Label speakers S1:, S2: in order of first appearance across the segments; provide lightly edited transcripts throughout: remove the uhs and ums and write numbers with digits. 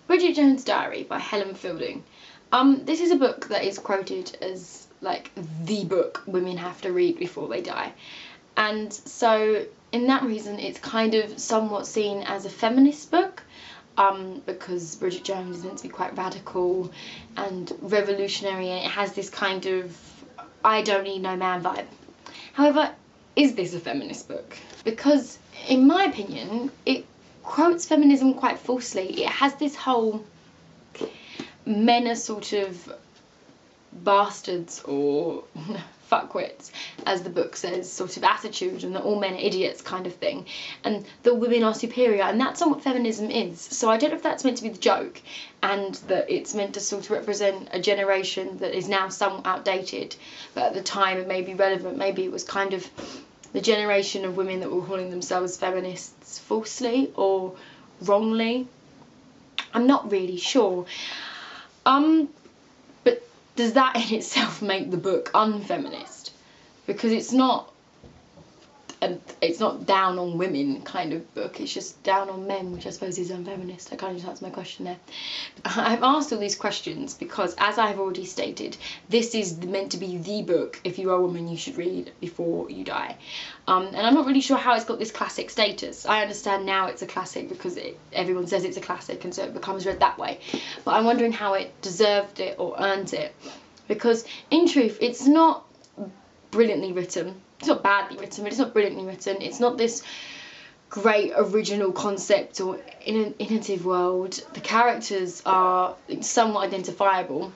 S1: Bridget Jones' Diary by Helen Fielding. This is a book that is quoted as like the book women have to read before they die, and so in that reason it's kind of somewhat seen as a feminist book, because Bridget Jones is meant to be quite radical and revolutionary, and it has this kind of I don't need no man vibe. However, is this a feminist book? Because in my opinion it quotes feminism quite falsely. It has this whole men are sort of bastards or fuckwits, as the book says, sort of attitude, and that all men are idiots kind of thing, and that women are superior, and that's not what feminism is. So I don't know if that's meant to be the joke, and that it's meant to sort of represent a generation that is now somewhat outdated, but at the time it may be relevant. Maybe it was kind of the generation of women that were calling themselves feminists falsely or wrongly. I'm not really sure. But does that in itself make the book unfeminist? Because it's not down on women kind of book, it's just down on men, which I suppose is unfeminist. I kind of just answered my question there. I've asked all these questions because, as I've already stated, this is meant to be the book, if you are a woman, you should read before you die. And I'm not really sure how it's got this classic status. I understand now it's a classic because everyone says it's a classic, and so it becomes read that way. But I'm wondering how it deserved it or earned it. Because in truth, it's not brilliantly written. It's not badly written, but it's not brilliantly written. It's not this great original concept or innovative world. The characters are somewhat identifiable,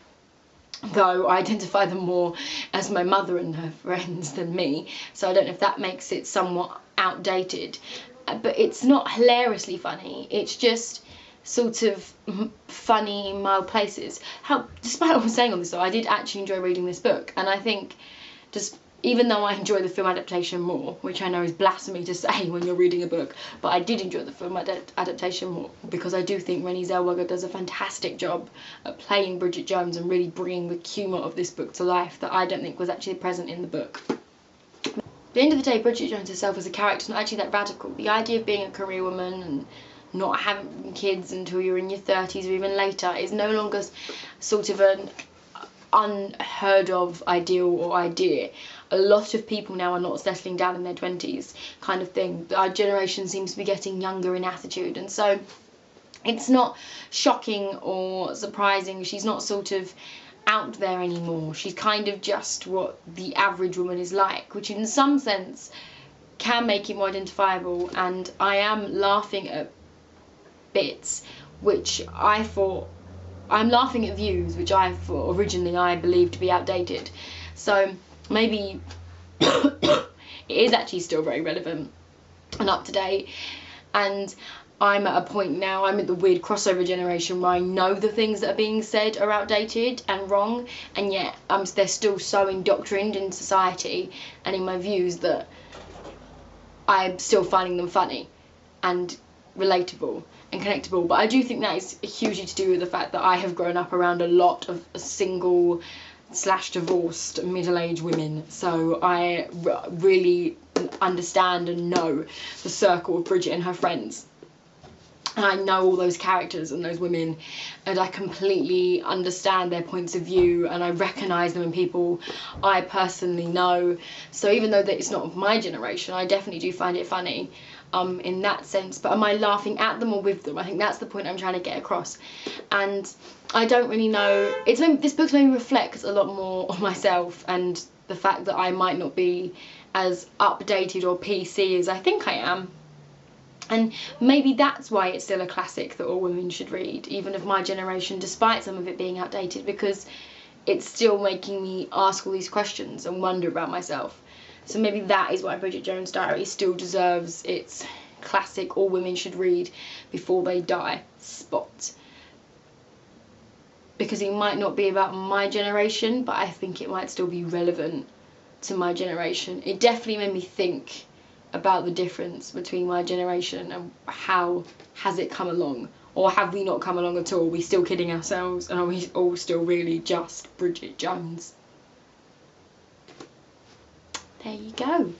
S1: though I identify them more as my mother and her friends than me, so I don't know if that makes it somewhat outdated. But it's not hilariously funny, it's just sort of funny in mild places. Despite what I'm saying on this though, I did actually enjoy reading this book, and I think even though I enjoy the film adaptation more, which I know is blasphemy to say when you're reading a book, but I did enjoy the film adaptation more because I do think Renée Zellweger does a fantastic job at playing Bridget Jones and really bringing the humour of this book to life that I don't think was actually present in the book. At the end of the day, Bridget Jones herself as a character is not actually that radical. The idea of being a career woman and not having kids until you're in your 30s or even later is no longer sort of an unheard of ideal or idea. A lot of people now are not settling down in their 20s kind of thing. Our generation seems to be getting younger in attitude, and so it's not shocking or surprising. She's not sort of out there anymore. She's kind of just what the average woman is like, which in some sense can make it more identifiable. And I am laughing at bits which I thought, I'm laughing at views which I thought originally I believed to be outdated. So maybe it is actually still very relevant and up to date, and I'm at a point now, I'm at the weird crossover generation where I know the things that are being said are outdated and wrong, and yet they're still so indoctrined in society and in my views that I'm still finding them funny and relatable and connectable. But I do think that is hugely to do with the fact that I have grown up around a lot of single / divorced middle-aged women, so I really understand and know the circle of Bridget and her friends, and I know all those characters and those women, and I completely understand their points of view, and I recognise them in people I personally know. So even though that it's not of my generation, I definitely do find it funny in that sense. But am I laughing at them or with them? I think that's the point I'm trying to get across. And I don't really know. This book's made me reflect a lot more on myself and the fact that I might not be as updated or PC as I think I am. And maybe that's why it's still a classic that all women should read, even of my generation, despite some of it being outdated, because it's still making me ask all these questions and wonder about myself. So maybe that is why Bridget Jones' Diary still deserves its classic all women should read before they die spot. Because it might not be about my generation, but I think it might still be relevant to my generation. It definitely made me think about the difference between my generation and how has it come along, or have we not come along at all? Are we still kidding ourselves, and are we all still really just Bridget Jones? There you go.